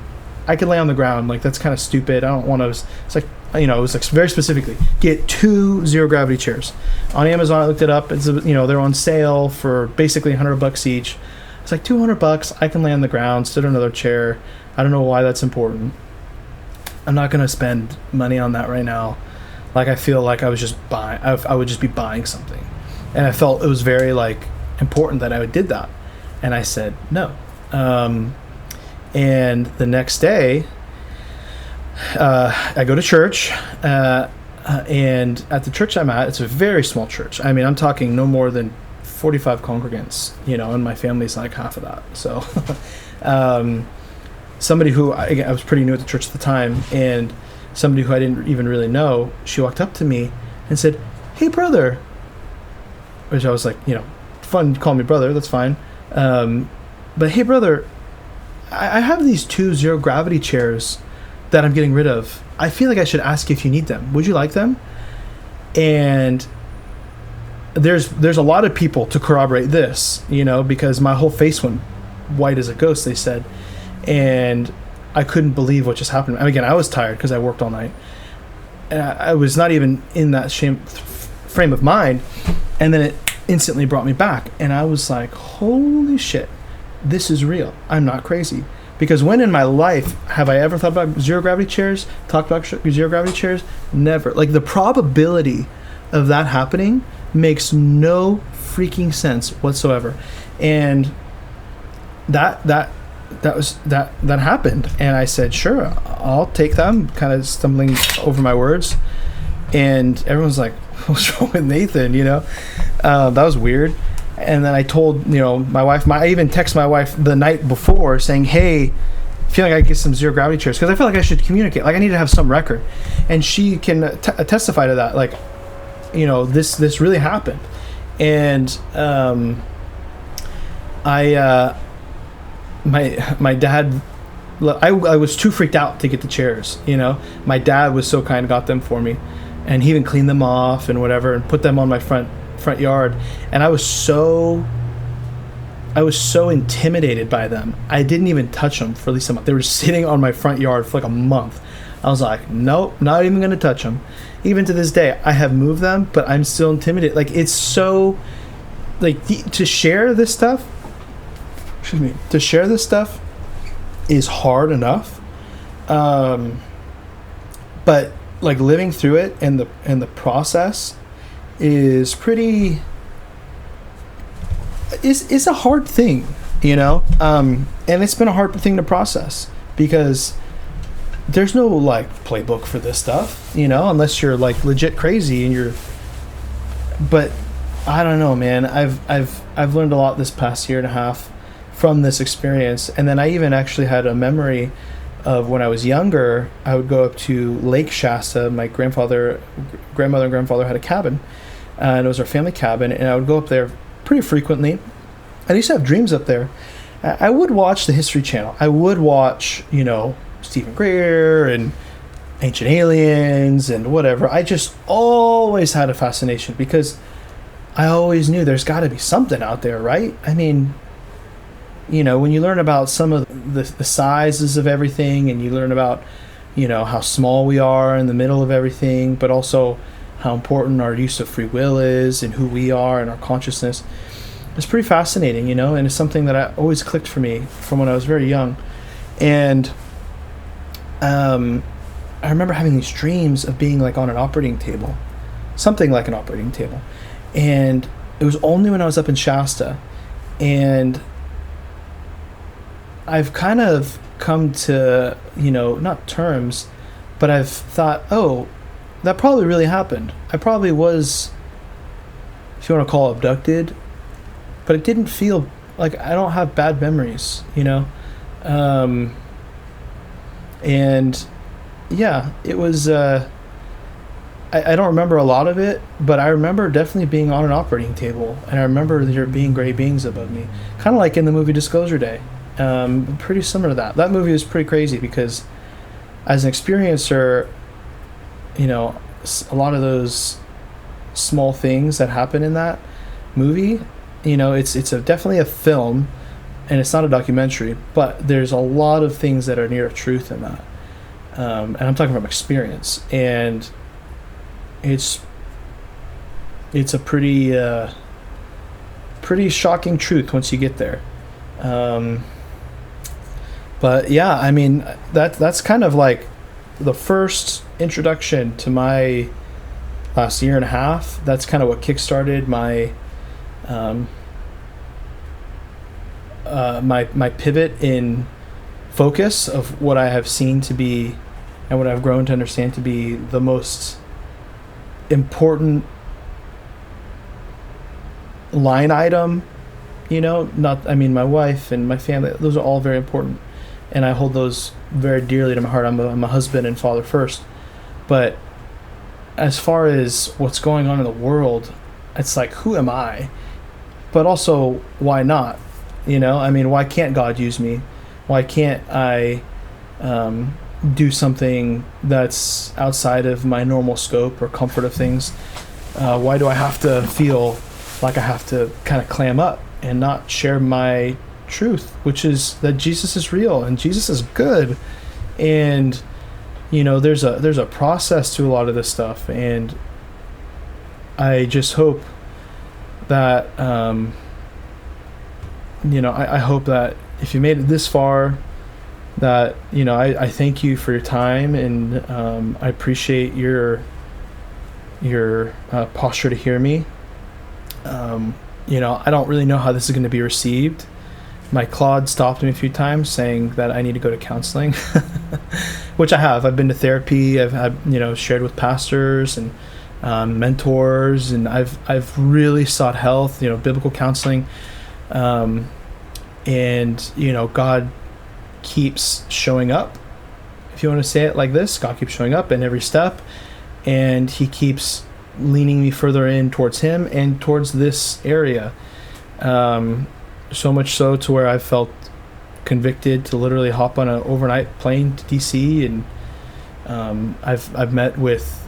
I could lay on the ground, like that's kind of stupid. I don't want to. It's like, it was like very specifically get 2 zero gravity chairs on Amazon. I looked it up. It's they're on sale for basically $100 each. It's like $200. I can lay on the ground, sit on another chair. I don't know why that's important. I'm not gonna spend money on that right now. Like I feel like I was just buying. I would just be buying something, and I felt it was very like important that I did that. And I said no. And the next day, I go to church, and at the church I'm at, it's a very small church. I mean, I'm talking no more than 45 congregants, and my family's like half of that. So somebody who, I was pretty new at the church at the time, and somebody who I didn't even really know, she walked up to me and said, "Hey, brother," which I was like, fun to call me brother, that's fine. But hey, brother, I have these 2 zero gravity chairs that I'm getting rid of. I feel like I should ask you if you need them. Would you like them? And there's a lot of people to corroborate this, because my whole face went white as a ghost, they said. And I couldn't believe what just happened. And again, I was tired because I worked all night. And I was not even in that frame of mind. And then it instantly brought me back. And I was like, holy shit. This is real. I'm not crazy. Because when in my life have I ever thought about zero gravity chairs, talked about zero gravity chairs? Never. Like the probability of that happening makes no freaking sense whatsoever. And that happened. And I said, sure, I'll take them, kind of stumbling over my words. And everyone's like, what's wrong with Nathan? That was weird. And then I told, my wife, I even texted my wife the night before saying, hey, I feel like I get some zero gravity chairs, because I feel like I should communicate. Like I need to have some record. And she can testify to that. Like, this really happened. And my dad, I was too freaked out to get the chairs. My dad was so kind, got them for me, and he even cleaned them off and whatever, and put them on my front yard. And I was so intimidated by them. I didn't even touch them for at least a month. They were sitting on my front yard for like a month. I was like, nope, not even gonna touch them. Even to this day, I have moved them, but I'm still intimidated. Like it's so, like to share this stuff is hard enough. But like living through it and the process is pretty is a hard thing, and it's been a hard thing to process because there's no like playbook for this stuff, unless you're like legit crazy but I don't know, man. I've learned a lot this past year and a half from this experience. And then I even actually had a memory of when I was younger. I would go up to Lake Shasta. My grandmother and grandfather had a cabin, and it was our family cabin, and I would go up there pretty frequently. I used to have dreams up there. I would watch the History Channel. I would watch, Stephen Greer and Ancient Aliens and whatever. I just always had a fascination because I always knew there's got to be something out there, right? I mean, when you learn about some of the sizes of everything, and you learn about, how small we are in the middle of everything, but also how important our use of free will is and who we are and our consciousness. It's pretty fascinating, and it's something that always clicked for me from when I was very young. And I remember having these dreams of being like on an operating table, something like an operating table. And it was only when I was up in Shasta. And I've kind of come to, not terms, but I've thought, oh, that probably really happened. I probably was, if you want to call it, abducted, but it didn't feel like, I don't have bad memories, and yeah, it was, I don't remember a lot of it, but I remember definitely being on an operating table, and I remember there being gray beings above me, kind of like in the movie Disclosure Day. Pretty similar to that. That movie was pretty crazy because as an experiencer, a lot of those small things that happen in that movie, it's definitely a film, and it's not a documentary, but there's a lot of things that are near truth in that. And I'm talking from experience, and it's a pretty shocking truth once you get there. But yeah, I mean, that's kind of like the first introduction to my last year and a half. That's kind of what kickstarted my my pivot in focus of what I have seen to be, and what I've grown to understand to be, the most important line item. My wife and my family, those are all very important, and I hold those very dearly to my heart. I'm a husband and father first, but as far as what's going on in the world, it's like, who am I? But also, why not? Why can't God use me? Why can't I do something that's outside of my normal scope or comfort of things? Why do I have to feel like I have to kind of clam up and not share my truth, which is that Jesus is real and Jesus is good? And there's a process to a lot of this stuff, and I just hope that I hope that if you made it this far, that I thank you for your time, and I appreciate your posture to hear me. I don't really know how this is going to be received. My Claude stopped me a few times saying that I need to go to counseling, which I have. I've been to therapy. I've had, shared with pastors and mentors, and I've really sought health, biblical counseling. And God keeps showing up, if you want to say it like this. God keeps showing up in every step, and he keeps leaning me further in towards him and towards this area. So much so to where I felt convicted to literally hop on an overnight plane to DC, and I've met with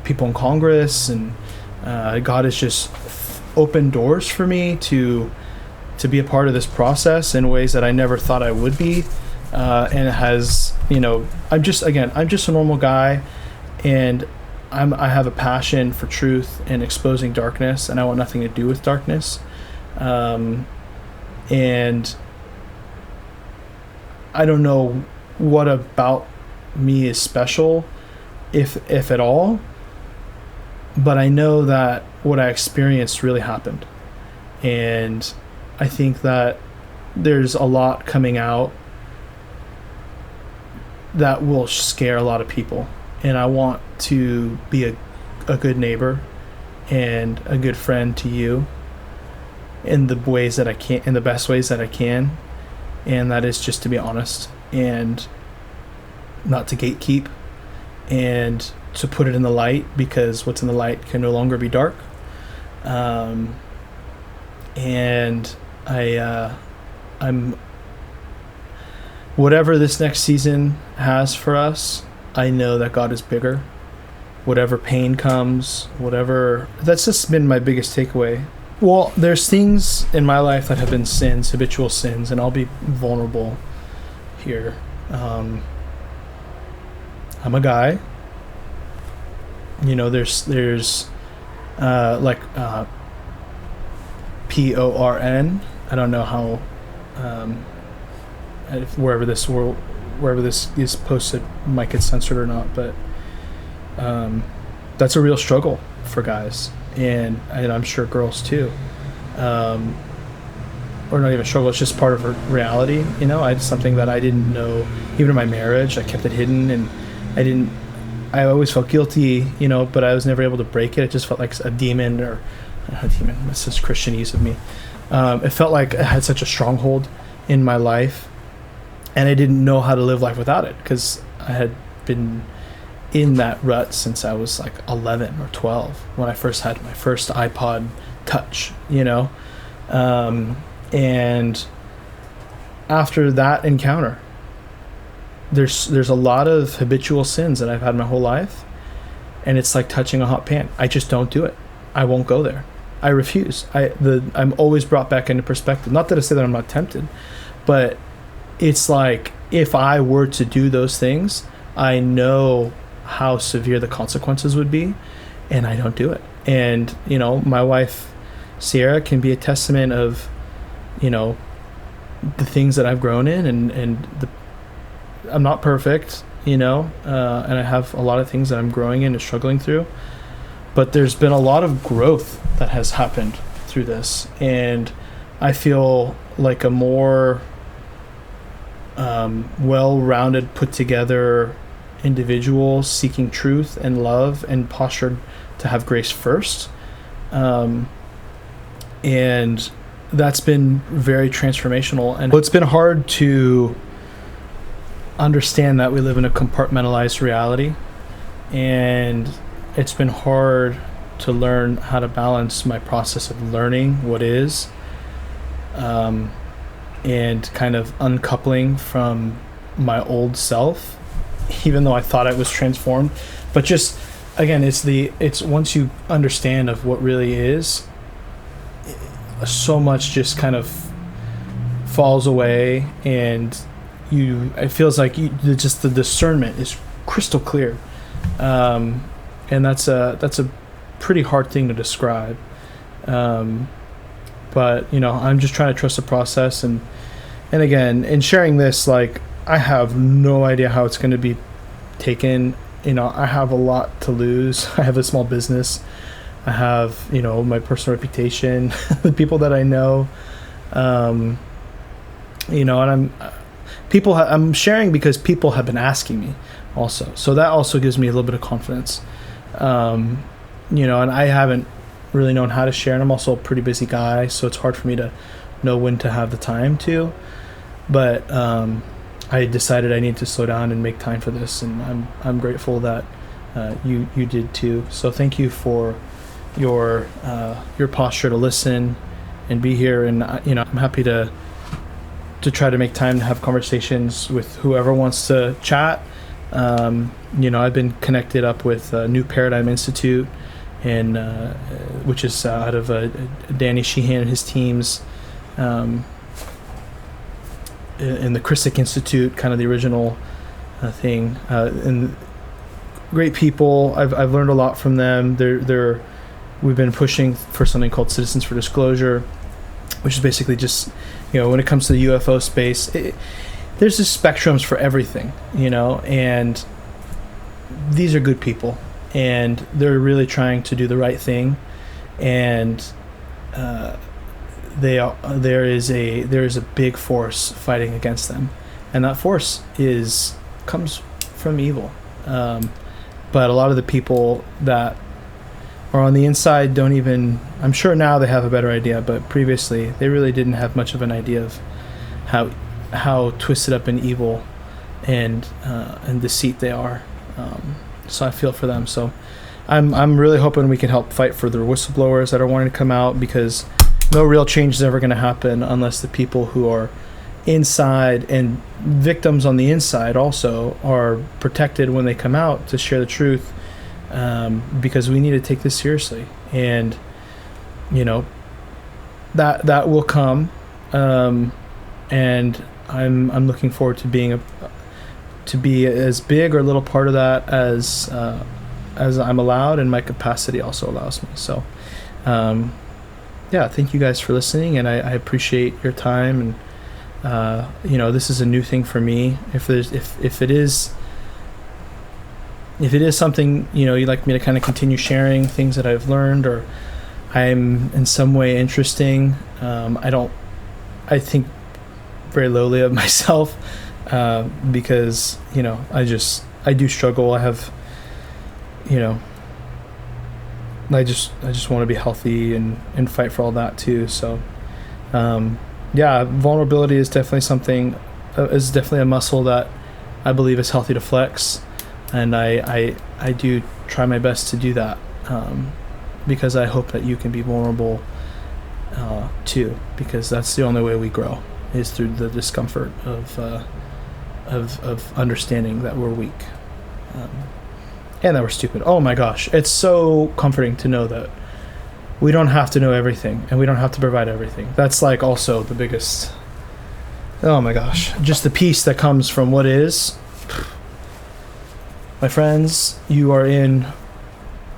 people in Congress, and God has just opened doors for me to be a part of this process in ways that I never thought I would be, and it has, I'm just a normal guy, and I have a passion for truth and exposing darkness, and I want nothing to do with darkness. And I don't know what about me is special, if at all, but I know that what I experienced really happened. And I think that there's a lot coming out that will scare a lot of people. And I want to be a good neighbor and a good friend to you in the ways that I can, in the best ways that I can. And that is just to be honest and not to gatekeep and to put it in the light, because what's in the light can no longer be dark. And I'm whatever this next season has for us, I know that God is bigger. Whatever pain comes, whatever, that's just been my biggest takeaway. Well, there's things in my life that have been sins, habitual sins, and I'll be vulnerable here. I'm a guy. There's like PORN. I don't know how wherever this is posted might get censored or not, but that's a real struggle for guys, and I'm sure girls too. Or not even struggle, it's just part of reality. It's something that I didn't know. Even in my marriage, I kept it hidden, and I always felt guilty, but I was never able to break it. It just felt like a demon, or a demon, this is Christianese of me. It felt like I had such a stronghold in my life, and I didn't know how to live life without it, because I had been in that rut since I was like 11 or 12 when I first had my first iPod Touch, and after that encounter, there's a lot of habitual sins that I've had my whole life, and it's like touching a hot pan. I just don't do it. I won't go there. I refuse. I'm always brought back into perspective. Not that I say that I'm not tempted, but it's like if I were to do those things, I know how severe the consequences would be, and I don't do it. And my wife Siera can be a testament of the things that I've grown in, and I'm not perfect, and I have a lot of things that I'm growing in and struggling through, but there's been a lot of growth that has happened through this, and I feel like a more well-rounded, put together individual seeking truth and love and postured to have grace first. And that's been very transformational. And it's been hard to understand that we live in a compartmentalized reality, and it's been hard to learn how to balance my process of learning what is, and kind of uncoupling from my old self, even though I thought I was transformed. But just again, it's once you understand of what really is, so much just kind of falls away, and it feels like just the discernment is crystal clear, and that's a pretty hard thing to describe, but I'm just trying to trust the process, and again, in sharing this, like, I have no idea how it's going to be taken. I have a lot to lose. I have a small business. I have, my personal reputation, the people that I know, and I'm sharing because people have been asking me also. So that also gives me a little bit of confidence, and I haven't really known how to share, and I'm also a pretty busy guy, so it's hard for me to know when to have the time to, but I decided I need to slow down and make time for this, and I'm grateful that you did too. So thank you for your posture to listen and be here, and I'm happy to try to make time to have conversations with whoever wants to chat. I've been connected up with New Paradigm Institute, and which is out of Danny Sheehan and his teams, in the Christic Institute, kind of the original thing, and great people. I've learned a lot from them. We've been pushing for something called Citizens for Disclosure, which is basically just, when it comes to the UFO space, there's just spectrums for everything, and these are good people, and they're really trying to do the right thing, and there is a big force fighting against them, and that force comes from evil. But a lot of the people that are on the inside don't even, I'm sure now they have a better idea, but previously they really didn't have much of an idea of how twisted up and evil and deceit they are. So I feel for them. So I'm really hoping we can help fight for the whistleblowers that are wanting to come out, because no real change is ever going to happen unless the people who are inside and victims on the inside also are protected when they come out to share the truth, because we need to take this seriously. And that will come, and I'm looking forward to be as big or a little part of that as I'm allowed, and my capacity also allows me. So thank you guys for listening, and I appreciate your time. And this is a new thing for me. If it is something you'd like me to kind of continue sharing things that I've learned, or I'm in some way interesting, I think very lowly of myself, because I do struggle. I have I just want to be healthy and fight for all that too. So vulnerability is definitely something, is definitely a muscle that I believe is healthy to flex, and I do try my best to do that, because I hope that you can be vulnerable too, because that's the only way we grow, is through the discomfort of understanding that we're weak, and that we're stupid. Oh my gosh, it's so comforting to know that we don't have to know everything, and we don't have to provide everything. That's like also the biggest, oh my gosh, just the peace that comes from what is. My friends, you are in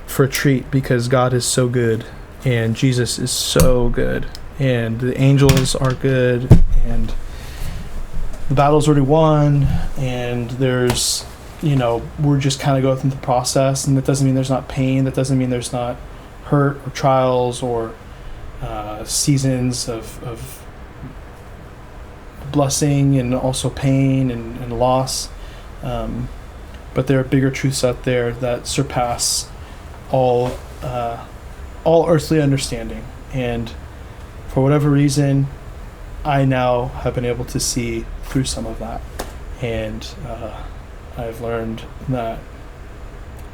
for a treat, because God is so good, and Jesus is so good, and the angels are good, and the battle's already won, and there's, we're just kind of going through the process, and that doesn't mean there's not pain, that doesn't mean there's not hurt or trials or seasons of blessing and also pain and loss, but there are bigger truths out there that surpass all earthly understanding. And for whatever reason, I now have been able to see through some of that, and I've learned that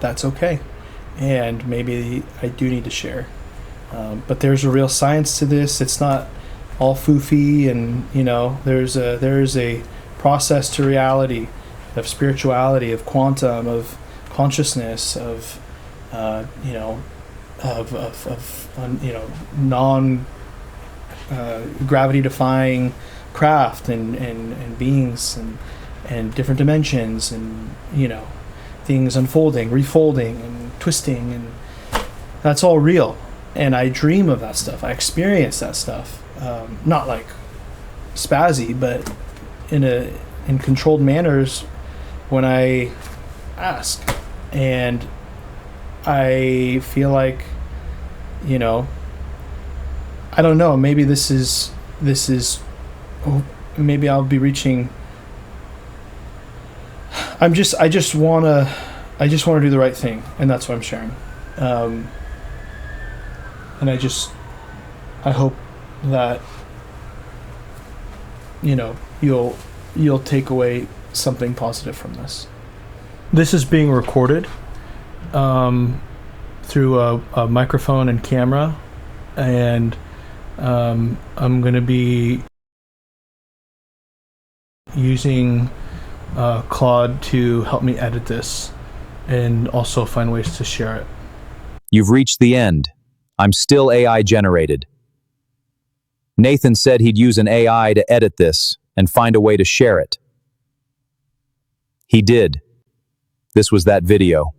that's okay, and maybe I do need to share, but there's a real science to this. It's not all foofy, and there's a process to reality, of spirituality, of quantum, of consciousness, of non gravity defying craft and beings and different dimensions, and things unfolding, refolding, and twisting, and that's all real. And I dream of that stuff. I experience that stuff, not like spazzy, but in controlled manners when I ask. And I feel like, I don't know, maybe this is maybe I'll be reaching. I just want to do the right thing, and that's what I'm sharing. And I hope that you'll take away something positive from this. This is being recorded through a microphone and camera, and I'm going to be using Claude to help me edit this and also find ways to share it. You've reached the end. I'm still AI generated. Nathan said he'd use an AI to edit this and find a way to share it. He did. This was that video.